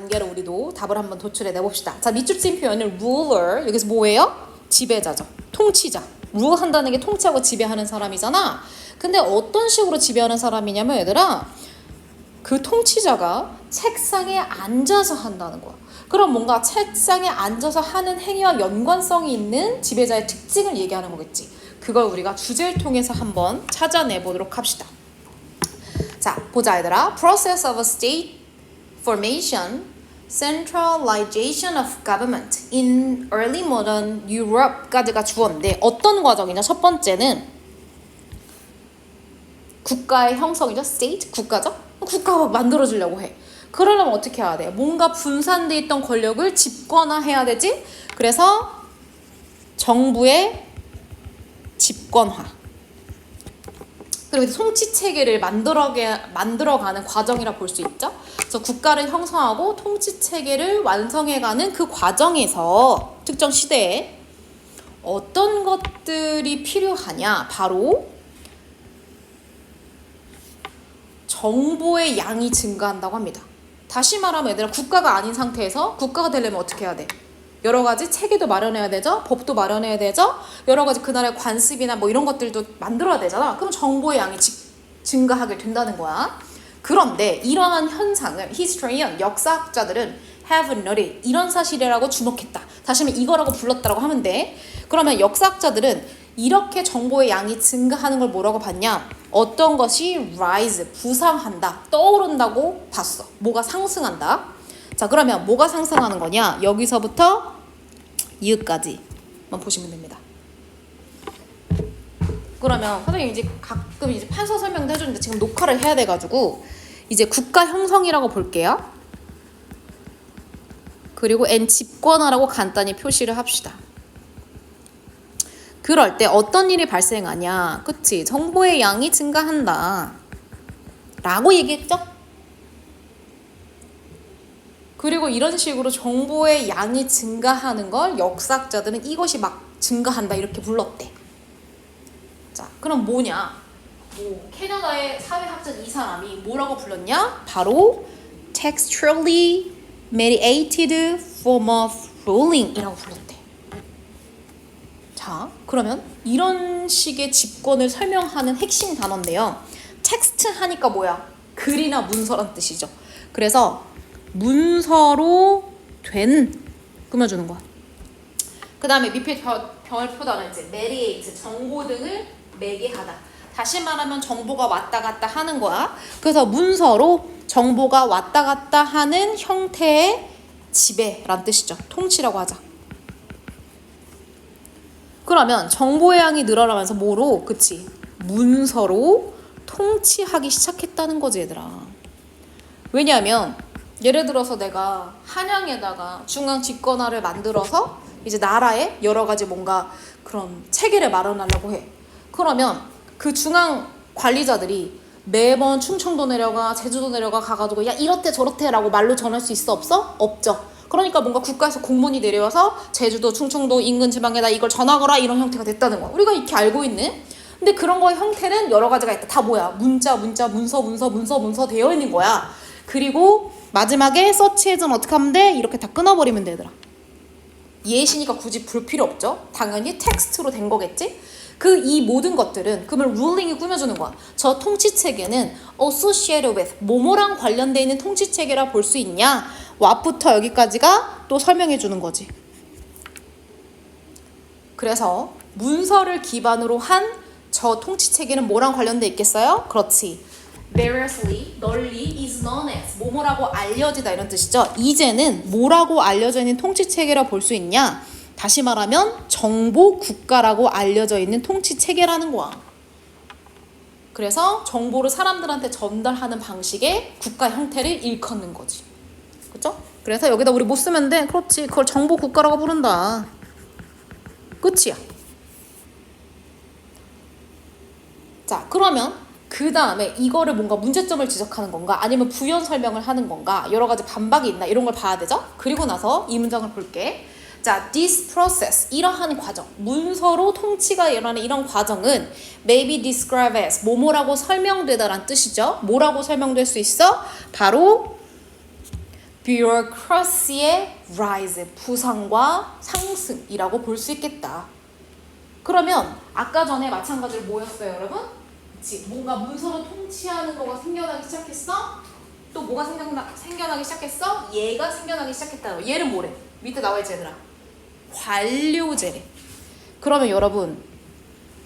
단계로 우리도 답을 한번 도출해 내봅시다. 자, 밑줄 친 표현은 ruler, 여기서 뭐예요? 지배자죠. 통치자. rule 한다는 게 통치하고 지배하는 사람이잖아. 근데 어떤 식으로 지배하는 사람이냐면 얘들아, 그 통치자가 책상에 앉아서 한다는 거야. 그럼 뭔가 책상에 앉아서 하는 행위와 연관성이 있는 지배자의 특징을 얘기하는 거겠지. 그걸 우리가 주제를 통해서 한번 찾아내보도록 합시다. 자, 보자 얘들아. Process of a state formation, centralization of government in early modern Europe까지가 주어인데 어떤 과정이냐? 첫 번째는 국가의 형성이죠. state, 국가죠. 국가가 만들어지려고 해. 그러려면 어떻게 해야 돼? 뭔가 분산돼 있던 권력을 집권화해야 되지? 그래서 정부의 집권화. 그리고 통치 체계를 만들어가는 과정이라 볼 수 있죠. 그래서 국가를 형성하고 통치 체계를 완성해가는 그 과정에서 특정 시대에 어떤 것들이 필요하냐? 바로 정보의 양이 증가한다고 합니다. 다시 말하면 얘들아, 국가가 아닌 상태에서 국가가 되려면 어떻게 해야 돼? 여러 가지 체계도 마련해야 되죠. 법도 마련해야 되죠. 여러 가지 그 나라의 관습이나 뭐 이런 것들도 만들어야 되잖아. 그럼 정보의 양이 증가하게 된다는 거야. 그런데 이러한 현상을 historian, 역사학자들은 have noted, 이런 사실이라고 주목했다. 다시 말하면 이거라고 불렀다라고 하면 돼. 그러면 역사학자들은 이렇게 정보의 양이 증가하는 걸 뭐라고 봤냐? 어떤 것이 rise, 부상한다, 떠오른다고 봤어. 뭐가 상승한다. 자, 그러면 뭐가 상승하는 거냐? 여기서부터 이까지만 보시면 됩니다. 그러면 선생님 이제 가끔 이제 판서 설명도 해주는데 지금 녹화를 해야 돼가지고 이제 국가 형성이라고 볼게요. 그리고 N 집권화라고 간단히 표시를 합시다. 그럴 때 어떤 일이 발생하냐? 그치? 정보의 양이 증가한다 라고 얘기했죠? 그리고 이런 식으로 정보의 양이 증가하는 걸 역사학자들은 이것이 막 증가한다 이렇게 불렀대. 자, 그럼 뭐냐? 캐나다의 사회학자 이 사람이 뭐라고 불렀냐? 바로 textually mediated form of ruling 이라고 불렀대. 자, 그러면 이런 식의 집권을 설명하는 핵심 단어인데요. 텍스트 하니까 뭐야? 글이나 문서란 뜻이죠. 그래서 문서로 된 꾸며주는 거야. 그 다음에 밑에 별표단은 이제 mediate, 정보 등을 매개하다. 다시 말하면 정보가 왔다 갔다 하는 거야. 그래서 문서로 정보가 왔다 갔다 하는 형태의 지배란 뜻이죠. 통치라고 하자. 그러면 정보의 양이 늘어나면서 뭐로? 그치? 문서로 통치하기 시작했다는 거지 얘들아. 왜냐하면 예를 들어서 내가 한양에다가 중앙 집권화를 만들어서 이제 나라에 여러 가지 뭔가 그런 체계를 마련하려고 해. 그러면 그 중앙 관리자들이 매번 충청도 내려가 제주도 내려가 가가지고 야 이렇대 저렇대 라고 말로 전할 수 있어 없어? 없죠. 그러니까 뭔가 국가에서 공문이 내려와서 제주도 충청도 인근 지방에다 이걸 전하거라 이런 형태가 됐다는 거야. 우리가 이렇게 알고 있는. 근데 그런 거의 형태는 여러 가지가 있다. 다 뭐야? 문자 문서 되어 있는 거야. 그리고 마지막에 서치해전 어떻게 하면 돼? 이렇게 다 끊어버리면 되더라. 예시니까 굳이 볼 필요 없죠. 당연히 텍스트로 된 거겠지. 이 모든 것들은 그러면 룰링이 꾸며주는 거야. 저 통치체계는 associated with 뭐뭐랑 관련되어 있는 통치체계라 볼 수 있냐? what부터 여기까지가 또 설명해 주는 거지. 그래서 문서를 기반으로 한 저 통치체계는 뭐랑 관련돼 있겠어요? 그렇지. variously, 널리 is known as 뭐뭐라고 알려지다 이런 뜻이죠. 이제는 뭐라고 알려져 있는 통치체계라 볼 수 있냐? 다시 말하면 정보 국가라고 알려져 있는 통치체계라는 거야. 그래서 정보를 사람들한테 전달하는 방식의 국가 형태를 일컫는 거지. 그렇죠? 그래서 여기다 우리 못 쓰면 돼. 그렇지. 그걸 정보 국가라고 부른다. 끝이야. 자, 그러면 그 다음에 이거를 뭔가 문제점을 지적하는 건가 아니면 부연 설명을 하는 건가 여러 가지 반박이 있나 이런 걸 봐야 되죠. 그리고 나서 이 문장을 볼게. 자, this process, 이러한 과정, 문서로 통치가 일어나는 이런 과정은 may be described as 뭐뭐라고 설명되다란 뜻이죠. 뭐라고 설명될 수 있어? 바로 bureaucracy의 rise, 부상과 상승이라고 볼 수 있겠다. 그러면 아까 전에 마찬가지로 뭐였어요, 여러분? 그치? 뭔가 문서로 통치하는 거가 생겨나기 시작했어? 또 뭐가 생겨나기 시작했어? 얘가 생겨나기 시작했다. 얘는 뭐래? 밑에 나와있지 얘들아. 관료제래. 그러면 여러분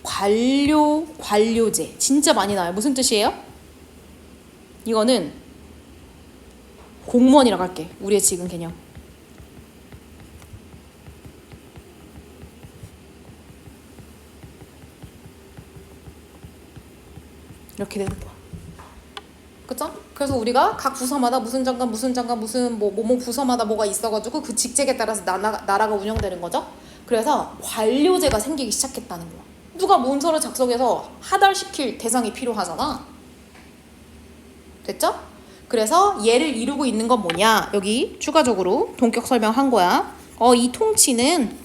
관료제 진짜 많이 나와요. 무슨 뜻이에요? 이거는 공무원이라고 할게. 우리의 지금 개념. 이렇게 되는 거야. 그쵸? 그래서 우리가 각 부서마다 무슨 장관 무슨 뭐 부서마다 뭐가 있어가지고 그 직책에 따라서 나라가 운영되는 거죠. 그래서 관료제가 생기기 시작했다는 거야. 누가 문서를 작성해서 하달시킬 대상이 필요하잖아. 됐죠? 그래서 얘를 이루고 있는 건 뭐냐? 여기 추가적으로 동격 설명한 거야. 이 통치는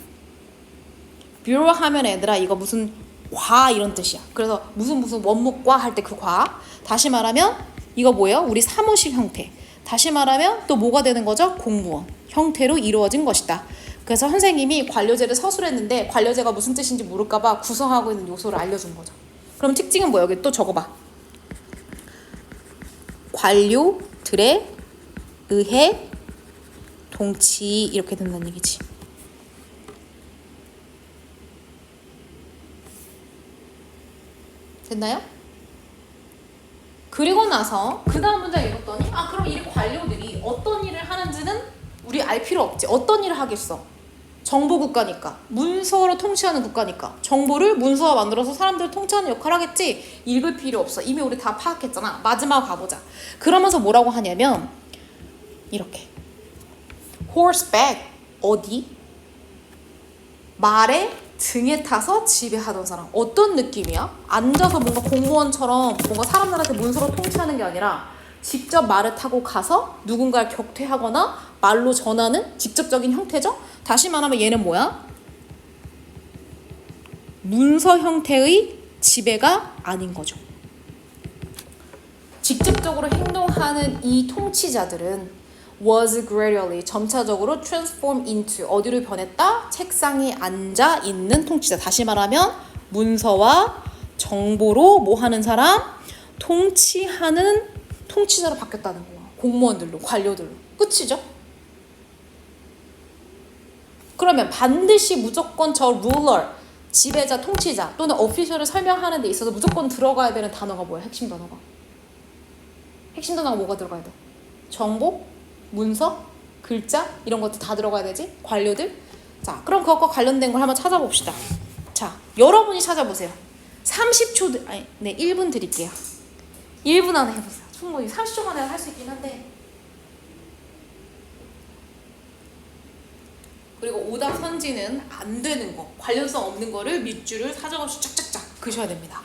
뷰로 하면 얘들아 이거 무슨 과 이런 뜻이야. 그래서 무슨 원목과 할 때 그 과. 다시 말하면 이거 뭐예요? 우리 사무실 형태. 다시 말하면 또 뭐가 되는 거죠? 공무원 형태로 이루어진 것이다. 그래서 선생님이 관료제를 서술했는데 관료제가 무슨 뜻인지 모를까봐 구성하고 있는 요소를 알려준 거죠. 그럼 특징은 뭐야? 여기 또 적어봐. 관료들에 의해 통치 이렇게 된다는 얘기지. 됐나요? 그리고 나서 그 다음 문장 읽었더니 그럼 이 관료들이 어떤 일을 하는지는 우리 알 필요 없지. 어떤 일을 하겠어? 정보국가니까. 문서로 통치하는 국가니까. 정보를 문서화 만들어서 사람들을 통치하는 역할을 하겠지. 읽을 필요 없어. 이미 우리 다 파악했잖아. 마지막 가보자. 그러면서 뭐라고 하냐면 이렇게 horseback 어디? 말에 등에 타서 지배하던 사람. 어떤 느낌이야? 앉아서 뭔가 공무원처럼 뭔가 사람들한테 문서로 통치하는 게 아니라 직접 말을 타고 가서 누군가를 격퇴하거나 말로 전하는 직접적인 형태죠? 다시 말하면 얘는 뭐야? 문서 형태의 지배가 아닌 거죠. 직접적으로 행동하는 이 통치자들은 was gradually 점차적으로 transform into 어디로 변했다? 책상에 앉아 있는 통치자. 다시 말하면 문서와 정보로 뭐 하는 사람? 통치하는 통치자로 바뀌었다는 거야. 공무원들로, 관료들로. 끝이죠? 그러면 반드시 무조건 저 ruler, 지배자, 통치자 또는 official을 설명하는 데 있어서 무조건 들어가야 되는 단어가 뭐야? 핵심 단어가. 핵심 단어가 뭐가 들어가야 돼? 정보, 문서, 글자 이런 것도 다 들어가야 되지? 관료들. 자, 그럼 그것과 관련된 걸 한번 찾아봅시다. 자, 여러분이 찾아보세요. 30초, 1분 드릴게요. 1분 안에 해보세요. 충분히 30초 만에 할 수 있긴 한데. 그리고 오답 선지는 안 되는 거, 관련성 없는 거를 밑줄을 사정없이 쫙쫙쫙 그셔야 됩니다.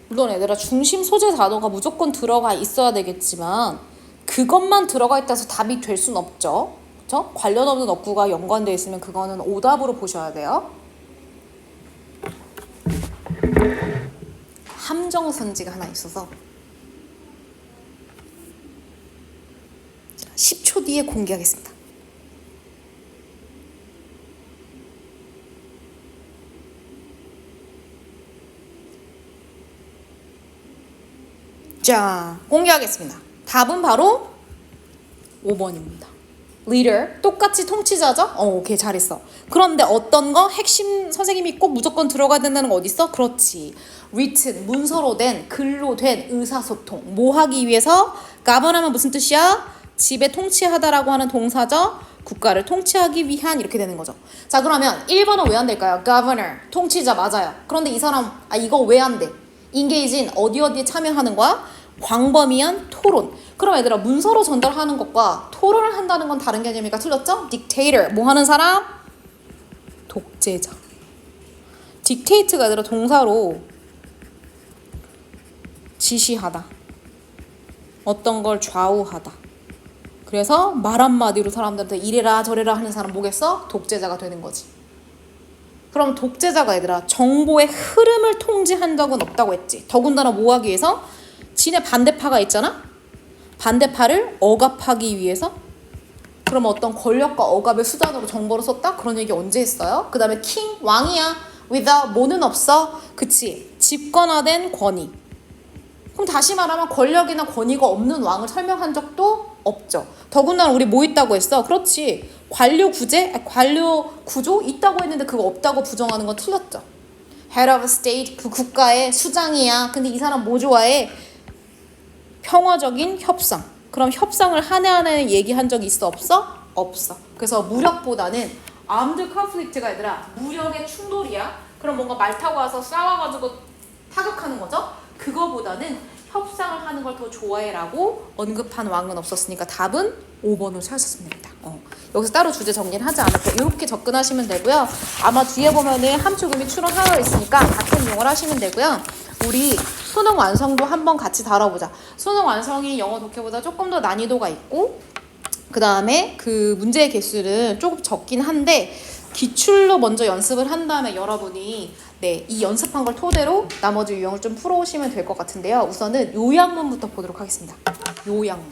물론 얘들아 중심 소재 단어가 무조건 들어가 있어야 되겠지만 그것만 들어가 있다 해서 답이 될 순 없죠. 그렇죠? 관련 없는 어구가 연관되어 있으면 그거는 오답으로 보셔야 돼요. 함정선지가 하나 있어서 10초 뒤에 공개하겠습니다. 자, 공개하겠습니다. 답은 바로 5번입니다. leader 똑같이 통치자죠? 오케이 잘했어. 그런데 어떤 거 핵심 선생님이 꼭 무조건 들어가야 된다는 거 어디 있어? 그렇지. written 문서로 된 글로 된 의사소통. 뭐 하기 위해서? govern하면 무슨 뜻이야? 집에 통치하다라고 하는 동사죠. 국가를 통치하기 위한 이렇게 되는 거죠. 자 그러면 1번은 왜 안 될까요? governor 통치자 맞아요. 그런데 이 사람 이거 왜 안 돼? engage인 어디에 참여하는 거야? 광범위한 토론. 그럼 얘들아 문서로 전달하는 것과 토론을 한다는 건 다른 개념이니까 틀렸죠? dictator 뭐 하는 사람? 독재자. dictate가 얘들아 동사로 지시하다. 어떤 걸 좌우하다. 그래서 말 한마디로 사람들한테 이래라 저래라 하는 사람 뭐겠어? 독재자가 되는 거지. 그럼 독재자가 얘들아 정보의 흐름을 통제한 적은 없다고 했지. 더군다나 뭐 하기 위해서? 진의 반대파가 있잖아? 반대파를 억압하기 위해서? 그럼 어떤 권력과 억압의 수단으로 정보를 썼다? 그런 얘기 언제 했어요? 그 다음에 king, 왕이야. without, 뭐는 없어? 그치. 집권화된 권위. 그럼 다시 말하면 권력이나 권위가 없는 왕을 설명한 적도 없죠. 더군다나 우리 뭐 있다고 했어? 그렇지. 관료 구조 있다고 했는데 그거 없다고 부정하는 건 틀렸죠. head of state, 그 국가의 수장이야. 근데 이 사람 뭐 좋아해? 평화적인 협상. 그럼 협상을 하나하나 얘기한 적이 있어? 없어? 없어. 그래서 무력보다는 armed conflict가 얘들아 무력의 충돌이야. 그럼 뭔가 말 타고 와서 싸워가지고 타격하는 거죠. 그거보다는 협상을 하는 걸 더 좋아해라고 언급한 왕은 없었으니까 답은 5번으로 찾으시면 됩니다. 여기서 따로 주제 정리를 하지 않을게. 이렇게 접근하시면 되고요. 아마 뒤에 보면은 함축음이 추론하여 있으니까 같은 용어를 하시면 되고요. 우리 수능 완성도 한번 같이 다뤄보자. 수능 완성이 영어 독해보다 조금 더 난이도가 있고 그 다음에 그 문제의 개수는 조금 적긴 한데 기출로 먼저 연습을 한 다음에 여러분이 이 연습한 걸 토대로 나머지 유형을 좀 풀어오시면 될 것 같은데요. 우선은 요약문부터 보도록 하겠습니다. 요약문.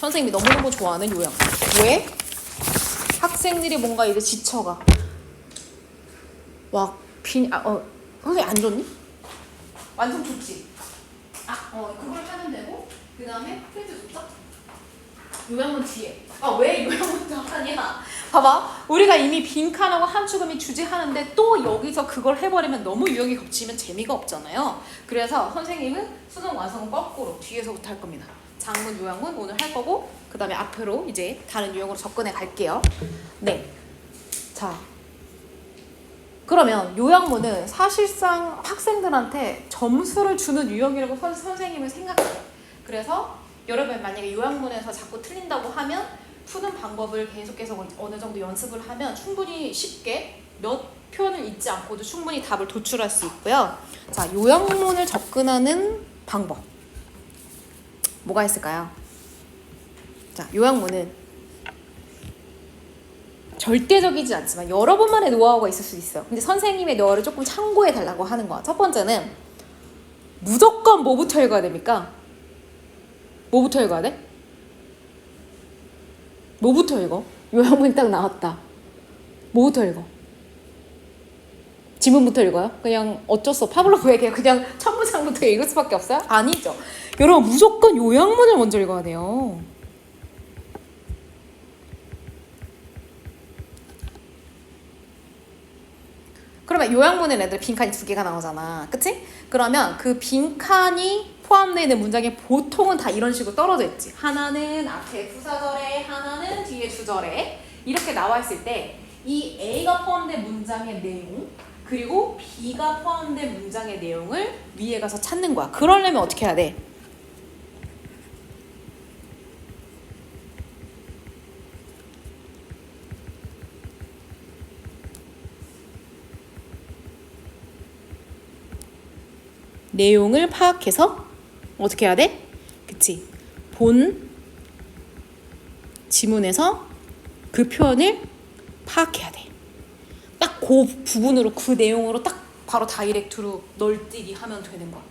선생님이 너무너무 좋아하는 요약문. 왜? 학생들이 뭔가 이제 지쳐가. 선생님 안 좋니? 완전 좋지? 그걸 하면 되고 그 다음에 프린트 줬죠? 요약문 뒤에. 왜 요약문도 하냐? 봐봐. 우리가 이미 빈칸하고 함축음이 주제하는데 또 여기서 그걸 해버리면 너무 유형이 겹치면 재미가 없잖아요. 그래서 선생님은 수능 완성은 거꾸로 뒤에서부터 할 겁니다. 장문, 요약문 오늘 할 거고 그 다음에 앞으로 이제 다른 유형으로 접근해 갈게요. 자, 그러면 요약문은 사실상 학생들한테 점수를 주는 유형이라고 선생님은 생각해요. 그래서 여러분 만약에 요약문에서 자꾸 틀린다고 하면 푸는 방법을 계속해서 어느 정도 연습을 하면 충분히 쉽게 몇 표현을 잊지 않고도 충분히 답을 도출할 수 있고요. 자, 요약문을 접근하는 방법 뭐가 있을까요? 자, 요약문은 절대적이지 않지만 여러분만의 노하우가 있을 수 있어요. 근데 선생님의 노하우를 조금 참고해 달라고 하는 거야. 첫 번째는 무조건 뭐부터 읽어야 됩니까? 뭐부터 읽어야 돼? 뭐부터 읽어? 요약문이 딱 나왔다. 뭐부터 읽어? 지문부터 읽어요? 그냥 어쩔 수 없어. 파블로프에게 그냥 첫 문장부터 읽을 수밖에 없어요? 아니죠. 여러분 무조건 요약문을 먼저 읽어야 돼요. 그러면 요약문에 애들 빈칸이 2개가 나오잖아. 그치? 그러면 그 빈칸이 포함되어 있는 문장에 보통은 다 이런 식으로 떨어져 있지. 하나는 앞에 부사절에, 하나는 뒤에 주절에 이렇게 나와 있을 때 이 A가 포함된 문장의 내용 그리고 B가 포함된 문장의 내용을 위에 가서 찾는 거야. 그러려면 어떻게 해야 돼? 내용을 파악해서 어떻게 해야 돼? 그치? 본 지문에서 그 표현을 파악해야 돼. 딱 그 부분으로 그 내용으로 딱 바로 다이렉트로 널뛰기 하면 되는 거야.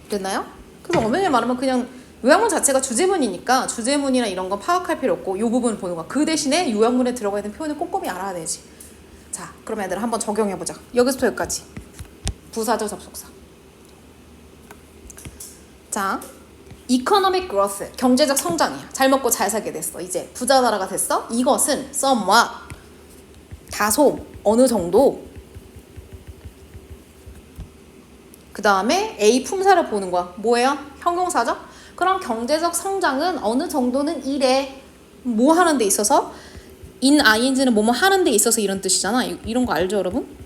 됐나요? 그래서 엄연히 말하면 그냥 요약문 자체가 주제문이니까 주제문이나 이런 건 파악할 필요 없고 이 부분을 보는 거야. 그 대신에 요약문에 들어가 있는 표현을 꼼꼼히 알아야 되지. 자, 그럼 얘들아 한번 적용해보자. 여기서부터 여기까지. 부사절 접속사. 자, economic growth, 경제적 성장이야. 잘 먹고 잘 살게 됐어. 이제 부자 나라가 됐어. 이것은 somewhat, 다소, 어느 정도. 그 다음에 A 품사를 보는 거야. 뭐예요? 형용사죠? 그럼 경제적 성장은 어느 정도는 이래. 뭐 하는 데 있어서? in ing는 뭐뭐 하는 데 있어서 이런 뜻이잖아. 이런 거 알죠, 여러분?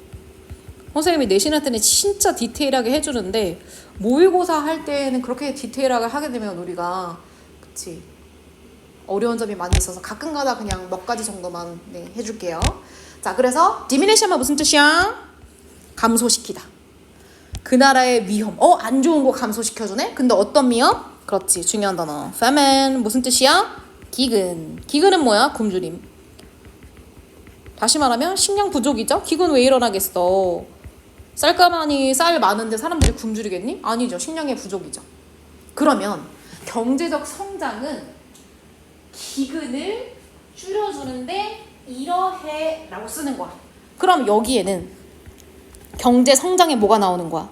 선생님이 내신할 때는 진짜 디테일하게 해주는데 모의고사 할 때는 그렇게 디테일하게 하게 되면 우리가 그치 어려운 점이 많이 있어서 가끔가다 그냥 몇 가지 정도만 네, 해줄게요. 자, 그래서 diminution은 무슨 뜻이야? 감소시키다. 그 나라의 위험, 안 좋은 거 감소시켜주네? 근데 어떤 위험? 그렇지, 중요한 단어. famine, 무슨 뜻이야? 기근. 기근은 뭐야? 굶주림. 다시 말하면 식량 부족이죠? 기근 왜 일어나겠어? 쌀가마니 쌀 많은데 사람들이 굶주리겠니? 아니죠. 식량의 부족이죠. 그러면 경제적 성장은 기근을 줄여주는데 이러해 라고 쓰는 거야. 그럼 여기에는 경제 성장에 뭐가 나오는 거야?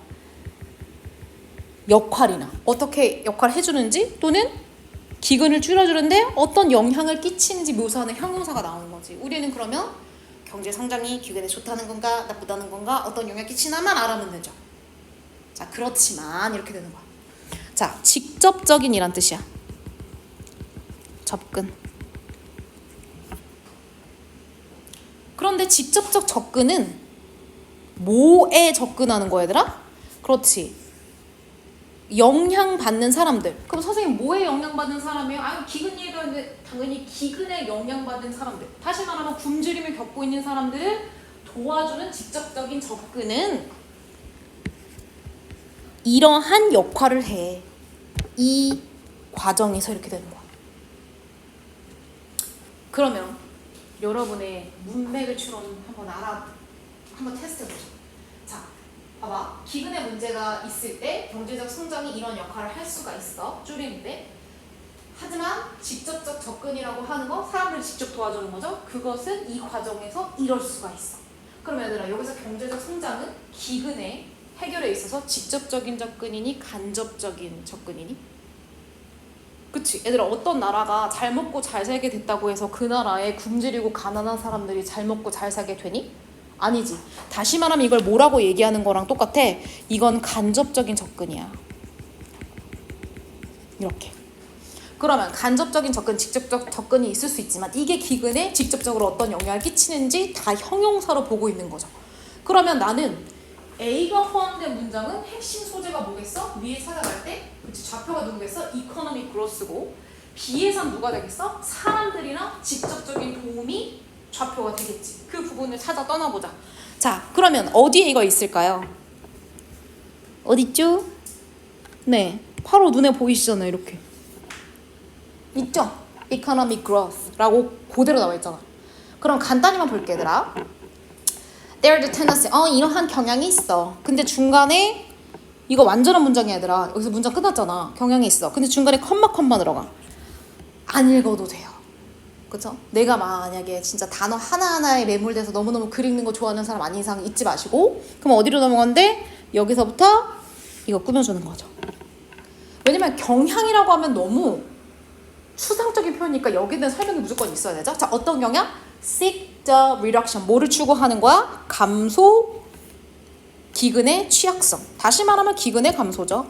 역할이나 어떻게 역할을 해주는지 또는 기근을 줄여주는데 어떤 영향을 끼치는지 묘사하는 형용사가 나오는 거지. 우리는 그러면 경제 성장이 기근에 좋다는 건가 나쁘다는 건가 어떤 영향을 끼치나만 알아면 되죠. 자, 그렇지만 이렇게 되는 거야. 자, 직접적인 이란 뜻이야. 접근. 그런데 직접적 접근은 뭐에 접근하는 거야, 얘들아? 그렇지. 영향받는 사람들. 그럼 선생님 뭐에 영향받는 사람이에요? 기근 얘기하는데 당연히 기근에 영향받는 사람들. 다시 말하면 굶주림을 겪고 있는 사람들을 도와주는 직접적인 접근은 이러한 역할을 해. 이 과정에서 이렇게 되는 거야. 그러면 여러분의 문맥을 추론 한번 테스트해보자. 자, 봐봐. 기근의 문제가 있을 때 경제적 성장이 이런 역할을 할 수가 있어. 줄이는데. 하지만 직접적 접근이라고 하는 거 사람들이 직접 도와주는 거죠. 그것은 이 과정에서 이럴 수가 있어. 그럼 얘들아, 여기서 경제적 성장은 기근의 해결에 있어서 직접적인 접근이니 간접적인 접근이니? 그치? 얘들아, 어떤 나라가 잘 먹고 잘 살게 됐다고 해서 그 나라에 굶주리고 가난한 사람들이 잘 먹고 잘 살게 되니? 아니지. 다시 말하면 이걸 뭐라고 얘기하는 거랑 똑같아. 이건 간접적인 접근이야. 이렇게. 그러면 간접적인 접근, 직접적 접근이 있을 수 있지만 이게 기근에 직접적으로 어떤 영향을 끼치는지 다 형용사로 보고 있는 거죠. 그러면 나는 A가 포함된 문장은 핵심 소재가 뭐겠어? 위에 찾아갈 때 그치, 좌표가 누구겠어? economic growth고 B에선 누가 되겠어? 사람들이랑 직접적인 도움이 좌표가 되겠지. 그 부분을 찾아 떠나보자. 자, 그러면 어디에 이거 있을까요? 어딨죠? 네, 바로 눈에 보이시잖아요. 이렇게 있죠? economic growth라고 그대로 나와 있잖아. 그럼 간단히만 볼게, 얘들아. There's a tendency. 이러한 경향이 있어. 근데 중간에 이거 완전한 문장이야, 얘들아. 여기서 문장 끝났잖아. 경향이 있어. 근데 중간에 컴마 들어가. 안 읽어도 돼요. 그쵸? 내가 만약에 진짜 단어 하나하나에 매몰돼서 너무너무 글 읽는 거 좋아하는 사람 아닌 이상 잊지 마시고. 그럼 어디로 넘어가는데 여기서부터 이거 꾸며주는 거죠. 왜냐면 경향이라고 하면 너무 추상적인 표현이니까 여기는 설명이 무조건 있어야 되죠. 자, 어떤 경향? Seek the reduction. 뭐를 추구하는 거야? 감소, 기근의 취약성. 다시 말하면 기근의 감소죠.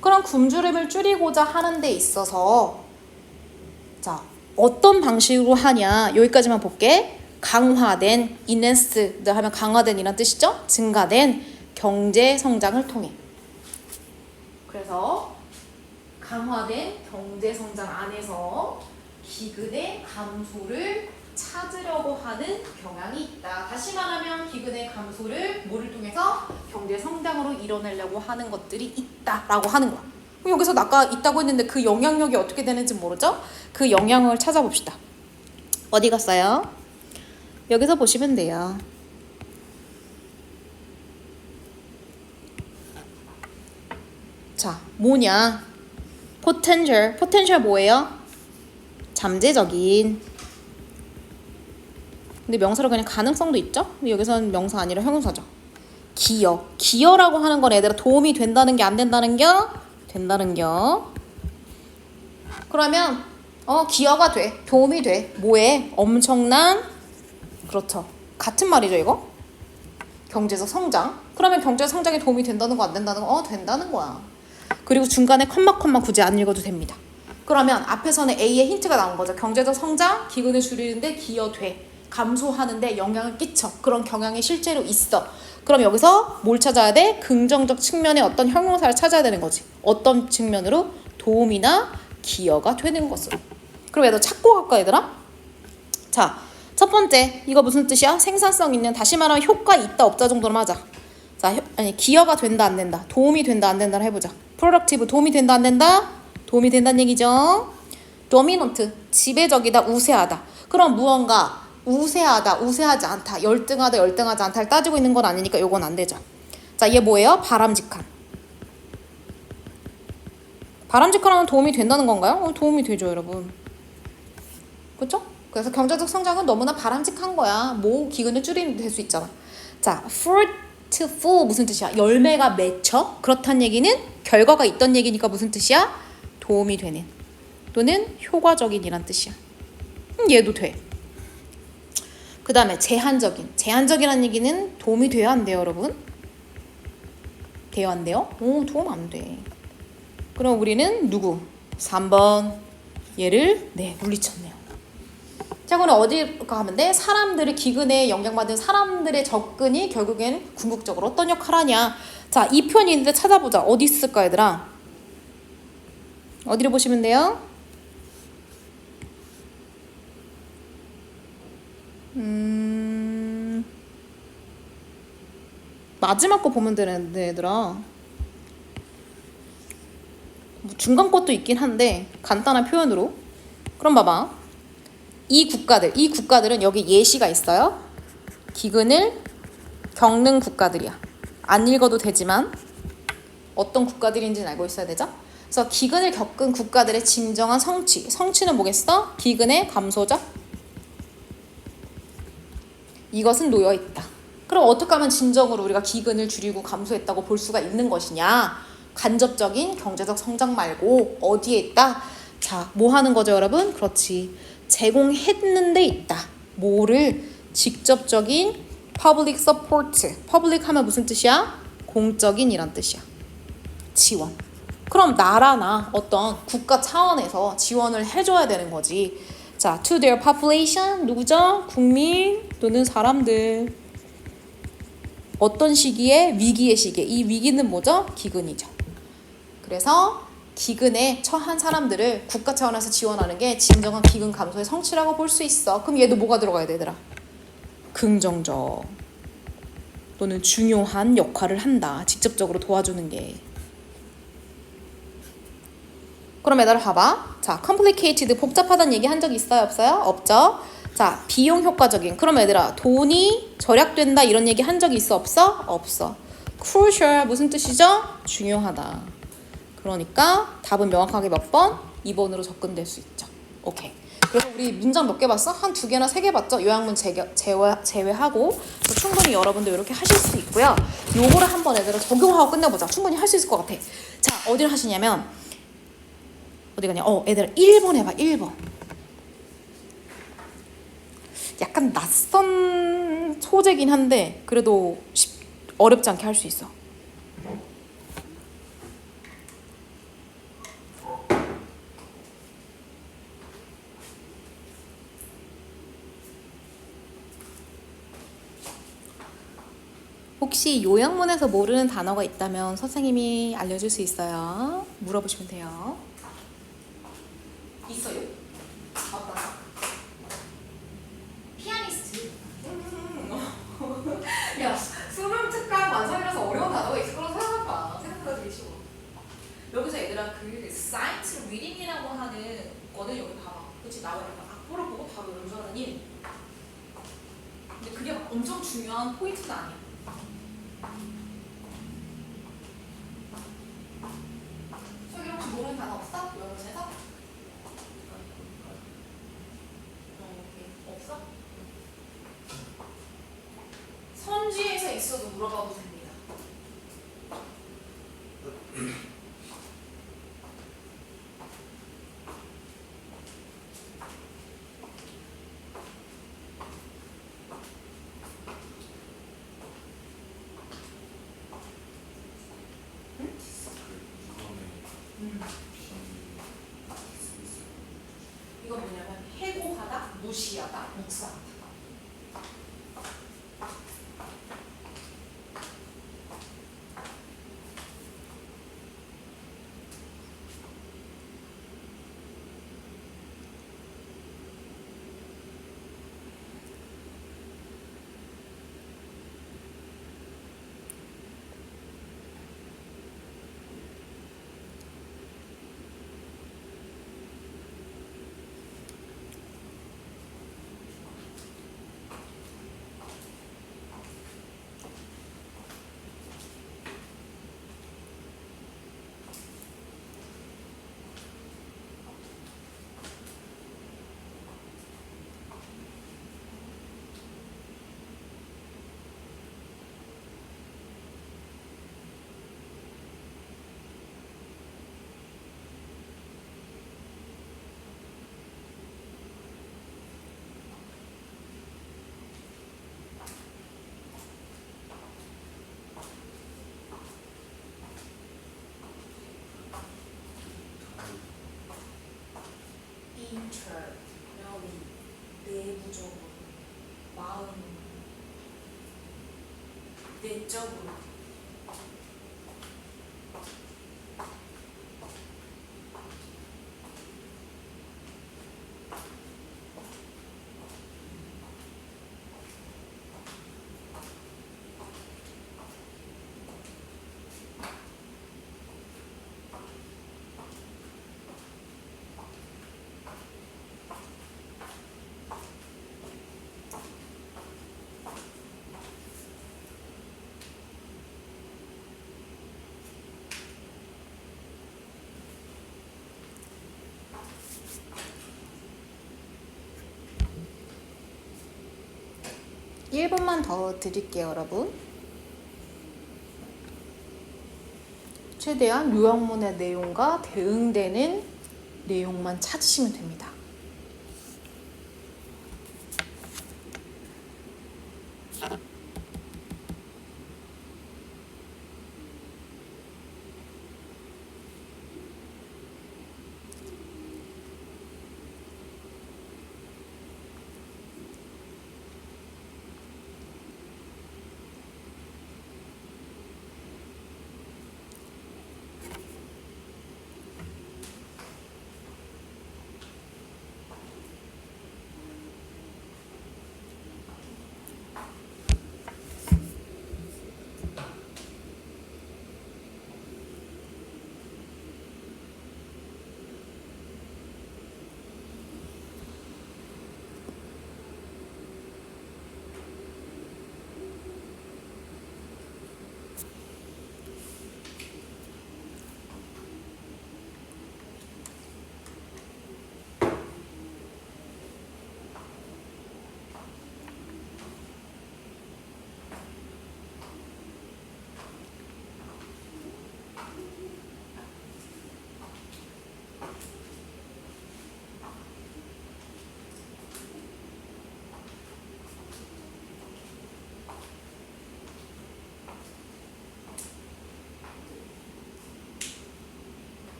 그럼 굶주림을 줄이고자 하는 데 있어서 자, 어떤 방식으로 하냐? 여기까지만 볼게. 강화된, enhanced 하면 강화된 이란 뜻이죠? 증가된 경제 성장을 통해. 그래서 강화된 경제 성장 안에서 기근의 감소를 찾으려고 하는 경향이 있다. 다시 말하면 기근의 감소를 뭐를 통해서 경제 성장으로 이뤄내려고 하는 것들이 있다라고 하는 거야. 여기서 아까 있다고 했는데 그 영향력이 어떻게 되는지 모르죠? 그 영향을 찾아봅시다. 어디 갔어요? 여기서 보시면 돼요. 자, 뭐냐? potential 뭐예요? 잠재적인. 근데 명사로 그냥 가능성도 있죠? 근데 여기서는 명사 아니라 형용사죠. 기여라고 하는 건 애들아 도움이 된다는 게 안 된다는 게 된다는 겨. 그러면 기여가 돼. 도움이 돼. 뭐에? 엄청난, 그렇죠. 같은 말이죠, 이거? 경제적 성장. 그러면 경제적 성장에 도움이 된다는 거, 안 된다는 거? 된다는 거야. 그리고 중간에 컴마 굳이 안 읽어도 됩니다. 그러면 앞에서는 A의 힌트가 나온 거죠. 경제적 성장, 기근을 줄이는데 기여돼. 감소하는데 영향을 끼쳐. 그런 경향이 실제로 있어. 그럼 여기서 뭘 찾아야 돼? 긍정적 측면의 어떤 형용사를 찾아야 되는 거지. 어떤 측면으로? 도움이나 기여가 되는 것으로. 그럼 얘도 찾고 갈까, 얘들아? 자, 첫 번째, 이거 무슨 뜻이야? 생산성 있는, 다시 말하면 효과 있다 없다 정도로 하자. 자, 기여가 된다 안 된다, 도움이 된다 안 된다를 해보자. productive, 도움이 된다 안 된다? 도움이 된다는 얘기죠. dominant, 지배적이다, 우세하다. 그럼 무언가 우세하다, 우세하지 않다, 열등하다, 열등하지 않다를 따지고 있는 건 아니니까 요건 안 되죠. 자, 얘 뭐예요? 바람직한. 바람직한하면 도움이 된다는 건가요? 도움이 되죠, 여러분. 그렇죠? 그래서 경제적 성장은 너무나 바람직한 거야. 뭐 기근을 줄이면 될 수 있잖아. 자, fruitful 무슨 뜻이야? 열매가 맺혀? 그렇다는 얘기는 결과가 있던 얘기니까 무슨 뜻이야? 도움이 되는 또는 효과적인이란 뜻이야. 얘도 돼. 그 다음에 제한적인. 제한적이라는 얘기는 도움이 돼야 안 돼요, 여러분? 돼요, 안 돼요? 도움 안 돼. 그럼 우리는 누구? 3번. 얘를 물리쳤네요. 자, 그럼 어디 가면 돼? 사람들의 기근에 영향받은 사람들의 접근이 결국엔 궁극적으로 어떤 역할을 하냐. 자, 이 표현이 있는데 찾아보자. 어디 있을까, 얘들아? 어디를 보시면 돼요? 마지막 거 보면 되는데, 얘들아. 뭐 중간 것도 있긴 한데 간단한 표현으로. 그럼 봐봐. 이 국가들은 여기 예시가 있어요. 기근을 겪는 국가들이야. 안 읽어도 되지만 어떤 국가들인지는 알고 있어야 되죠. 그래서 기근을 겪은 국가들의 진정한 성취는 뭐겠어? 기근의 감소죠. 이것은 놓여있다. 그럼 어떻게 하면 진정으로 우리가 기근을 줄이고 감소했다고 볼 수가 있는 것이냐? 간접적인 경제적 성장 말고 어디에 있다? 자, 뭐 하는 거죠, 여러분? 그렇지. 제공했는데 있다. 뭐를? 직접적인 public support. public 하면 무슨 뜻이야? 공적인이란 뜻이야. 지원. 그럼 나라나 어떤 국가 차원에서 지원을 해줘야 되는 거지. 자, to their population. 누구죠? 국민 또는 사람들. 어떤 시기에? 위기의 시기에. 이 위기는 뭐죠? 기근이죠. 그래서 기근에 처한 사람들을 국가 차원에서 지원하는 게 진정한 기근 감소의 성취라고 볼 수 있어. 그럼 얘도 뭐가 들어가야 돼, 얘들아? 긍정적 또는 중요한 역할을 한다. 직접적으로 도와주는 게. 그럼 얘들아 봐봐. 자, complicated, 복잡하다는 얘기 한 적 있어요? 없어요? 없죠? 자, 비용 효과적인. 그럼 얘들아 돈이 절약된다 이런 얘기 한 적이 있어? 없어? 없어. crucial 무슨 뜻이죠? 중요하다. 그러니까 답은 명확하게 몇 번? 2번으로 접근될 수 있죠. 오케이. 그래서 우리 문장 몇 개 봤어? 한 2개나 3개 봤죠? 요약문 제외하고. 충분히 여러분들 이렇게 하실 수 있고요. 요거를 한번 애들아 적용하고 끝내보자. 충분히 할 수 있을 것 같아. 자, 어디를 하시냐면 어디 가냐? 애들아 1번 해봐. 1번. 약간 낯선 소재긴 한데 그래도 어렵지 않게 할 수 있어. 혹시 요약문에서 모르는 단어가 있다면 선생님이 알려줄 수 있어요. 물어보시면 돼요. 있어요? 어떤? 피아니스트. 야, 수능 특강 완성이라서 어려운 단어가 있을 거라고 생각해봐. 생각보다 되게 쉬워. 여기서 얘들아 그 사이언스 리딩이라고 하는 거는 여기 봐봐. 그치? 나와 있는 악보를 보고 바로 연주하느니. 근데 그게 엄청 중요한 포인트는 아니야. 저기 혹시 모르는 단어 없어? 영문에서? 없어? 선지에서 있어도 물어봐도 됩니다. 이건 뭐냐면 해고하다, 무시하다, 묵살하다. 내부적으로, 마음, 내적으로. 일 분만 더 드릴게요, 여러분. 최대한 요약문의 내용과 대응되는 내용만 찾으시면 됩니다.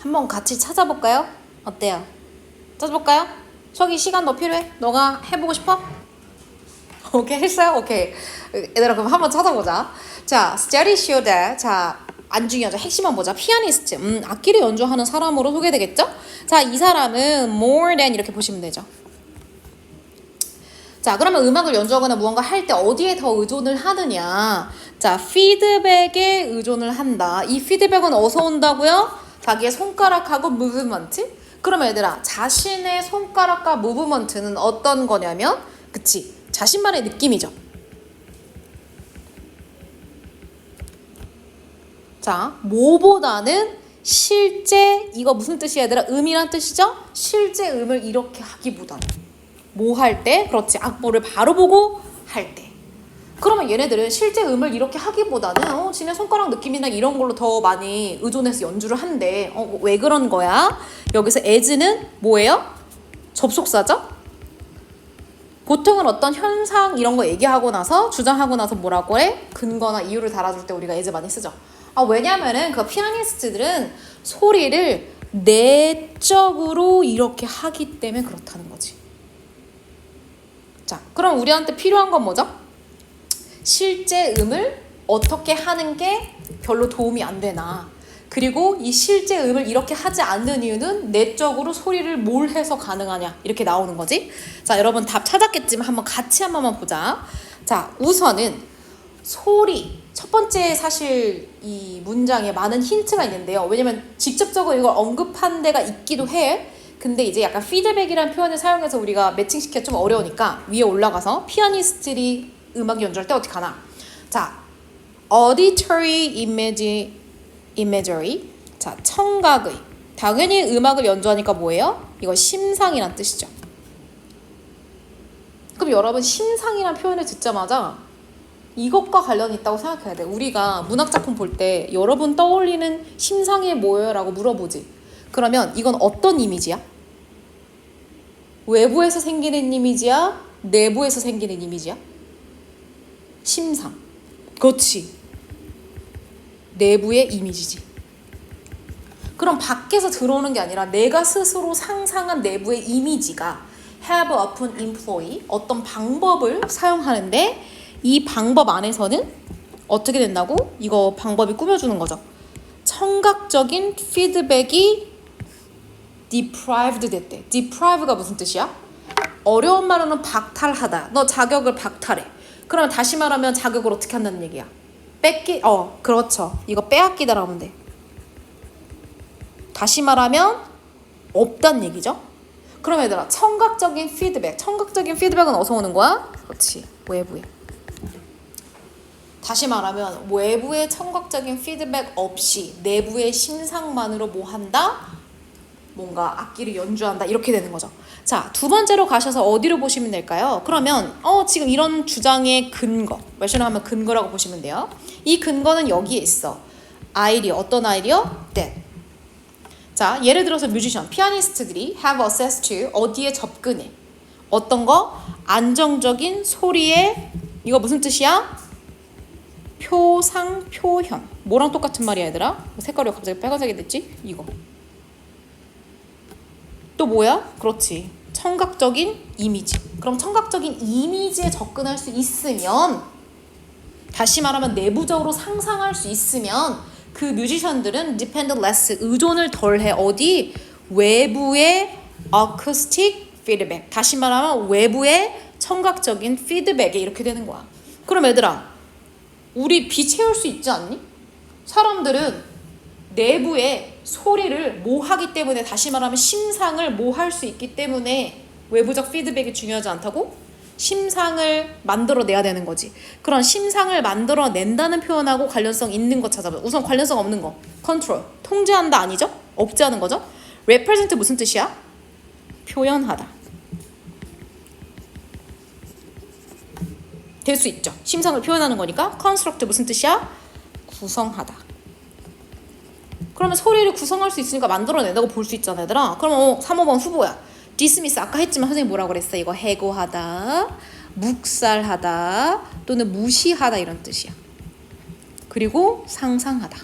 한번 같이 찾아볼까요? 어때요? 찾아볼까요? 저기 시간 너 필요해? 너가 해보고 싶어? 오케이, 했어요? 오케이. 얘들아, 그럼 한번 찾아보자. 자, study show that. 자, 안중이 여자 핵심만 보자. 피아니스트. 악기를 연주하는 사람으로 소개되겠죠? 자, 이 사람은 more than 이렇게 보시면 되죠. 자, 그러면 음악을 연주하거나 무언가 할 때 어디에 더 의존을 하느냐? 자, 피드백에 의존을 한다. 이 피드백은 어디서 온다고요? 자기의 손가락하고 무브먼트? 그러면 얘들아, 자신의 손가락과 무브먼트는 어떤 거냐면, 그치, 자신만의 느낌이죠. 자, 뭐보다는 실제, 이거 무슨 뜻이야 얘들아? 음이란 뜻이죠? 실제 음을 이렇게 하기보다는 뭐 할 때? 그렇지, 악보를 바로 보고 할 때. 그러면 얘네들은 실제 음을 이렇게 하기보다는 지네 손가락 느낌이나 이런 걸로 더 많이 의존해서 연주를 한대. 왜 그런 거야? 여기서 as는 뭐예요? 접속사죠? 보통은 어떤 현상 이런 거 얘기하고 나서 주장하고 나서 뭐라고 해? 근거나 이유를 달아줄 때 우리가 예제 많이 쓰죠. 왜냐면은 그 피아니스트들은 소리를 내적으로 이렇게 하기 때문에 그렇다는 거지. 자, 그럼 우리한테 필요한 건 뭐죠? 실제 음을 어떻게 하는 게 별로 도움이 안 되나. 그리고 이 실제 음을 이렇게 하지 않는 이유는 내적으로 소리를 뭘 해서 가능하냐. 이렇게 나오는 거지. 자, 여러분 답 찾았겠지만 한번 같이 한 번만 보자. 자, 우선은 소리. 첫 번째 사실 이 문장에 많은 힌트가 있는데요. 왜냐면 직접적으로 이걸 언급한 데가 있기도 해. 근데 이제 약간 피드백이라는 표현을 사용해서 우리가 매칭시키기가 좀 어려우니까 위에 올라가서 피아니스트들이 음악 연주할 때 어떻게 하나. 자, auditory imagery. 자, 청각의. 당연히 음악을 연주하니까 뭐예요? 이거 심상이란 뜻이죠. 그럼 여러분 심상이란 표현을 듣자마자 이것과 관련이 있다고 생각해야 돼. 우리가 문학작품 볼 때 여러분 떠올리는 심상이 뭐예요? 라고 물어보지. 그러면 이건 어떤 이미지야? 외부에서 생기는 이미지야? 내부에서 생기는 이미지야? 심상. 그렇지. 내부의 이미지지. 그럼 밖에서 들어오는 게 아니라 내가 스스로 상상한 내부의 이미지가 have upon employee 어떤 방법을 사용하는데 이 방법 안에서는 어떻게 된다고? 이거 방법이 꾸며주는 거죠. 청각적인 피드백이 deprived 됐대. deprive가 무슨 뜻이야? 어려운 말로는 박탈하다. 너 자격을 박탈해. 그러면 다시 말하면 자격을 어떻게 한다는 얘기야? 그렇죠. 이거 빼앗기다라고 하면 돼. 다시 말하면 없단 얘기죠. 그럼 얘들아, 청각적인 피드백. 청각적인 피드백은 어디서 오는 거야? 그렇지. 외부에. 다시 말하면 외부의 청각적인 피드백 없이 내부의 심상만으로 뭐 한다? 뭔가 악기를 연주한다. 이렇게 되는 거죠. 자, 두 번째로 가셔서 어디로 보시면 될까요? 그러면 지금 이런 주장의 근거. 말씀을 하면 근거라고 보시면 돼요. 이 근거는 여기에 있어. 아이디어. 어떤 아이디어? that. 자, 예를 들어서 뮤지션, 피아니스트들이 have access to 어디에 접근해? 어떤 거? 안정적인 소리의 이거 무슨 뜻이야? 표상, 표현. 뭐랑 똑같은 말이야 얘들아? 색깔이 갑자기 빨간색이 됐지? 이거. 또 뭐야? 그렇지. 청각적인 이미지. 그럼 청각적인 이미지에 접근할 수 있으면 다시 말하면 내부적으로 상상할 수 있으면 그 뮤지션들은 depend less 의존을 덜해. 어디? 외부의 acoustic feedback. 다시 말하면 외부의 청각적인 피드백에 이렇게 되는 거야. 그럼 얘들아, 우리 비 채울 수 있지 않니? 사람들은 내부에 소리를 모하기 때문에 다시 말하면 심상을 모할 수 있기 때문에 외부적 피드백이 중요하지 않다고? 심상을 만들어내야 되는 거지. 그런 심상을 만들어낸다는 표현하고 관련성 있는 거 찾아봐. 우선 관련성 없는 거. control. 통제한다 아니죠? 없지 않은 거죠? represent 무슨 뜻이야? 표현하다. 될 수 있죠. 심상을 표현하는 거니까. construct 무슨 뜻이야? 구성하다. 그러면 소리를 구성할 수 있으니까 만들어낸다고 볼 수 있잖아 얘들아. 그럼 3, 5번 후보야. dismiss 아까 했지만 선생님 뭐라고 그랬어? 이거 해고하다, 묵살하다 또는 무시하다 이런 뜻이야. 그리고 상상하다.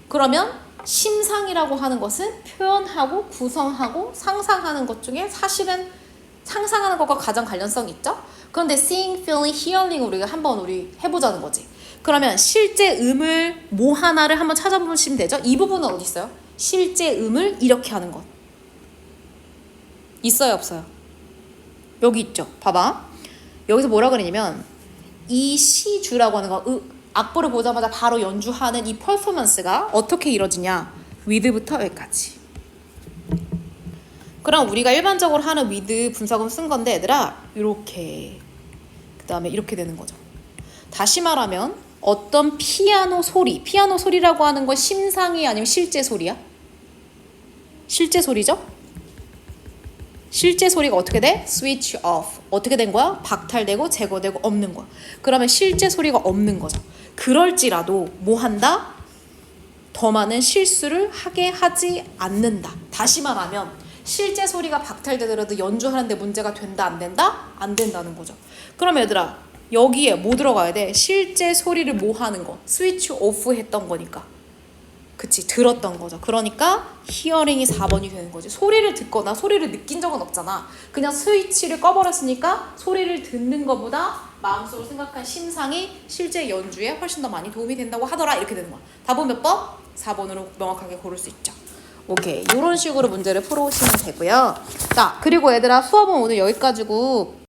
그러면 심상이라고 하는 것은 표현하고 구성하고 상상하는 것 중에 사실은 상상하는 것과 가장 관련성이 있죠. 그런데 seeing, feeling, hearing 우리가 한번 해보자는 거지. 그러면 실제 음을 뭐 하나를 한번 찾아보시면 되죠. 이 부분은 어디 있어요? 실제 음을 이렇게 하는 것. 있어요, 없어요? 여기 있죠. 봐봐. 여기서 뭐라 그러냐면 이 시주라고 하는 거, 악보를 보자마자 바로 연주하는 이 퍼포먼스가 어떻게 이루어지냐. with부터 여기까지. 그럼 우리가 일반적으로 하는 with 분사금 쓴 건데 얘들아 이렇게 그 다음에 이렇게 되는 거죠. 다시 말하면 어떤 피아노 소리라고 하는 건 심상이 아니면 실제 소리야? 실제 소리죠? 실제 소리가 어떻게 돼? switch off. 어떻게 된 거야? 박탈되고 제거되고 없는 거야. 그러면 실제 소리가 없는 거죠. 그럴지라도 뭐 한다? 더 많은 실수를 하게 하지 않는다. 다시 말하면 실제 소리가 박탈되더라도 연주하는데 문제가 된다 안 된다? 안 된다는 거죠. 그럼 얘들아 여기에 뭐 들어가야 돼? 실제 소리를 뭐 하는 거? 스위치 오프 했던 거니까. 그치, 들었던 거죠. 그러니까 히어링이 4번이 되는 거지. 소리를 듣거나 소리를 느낀 적은 없잖아. 그냥 스위치를 꺼버렸으니까 소리를 듣는 것보다 마음속으로 생각한 심상이 실제 연주에 훨씬 더 많이 도움이 된다고 하더라. 이렇게 되는 거야. 답은 몇 번? 4번으로 명확하게 고를 수 있죠. 오케이, 이런 식으로 문제를 풀어오시면 되고요. 자, 그리고 얘들아 수업은 오늘 여기까지고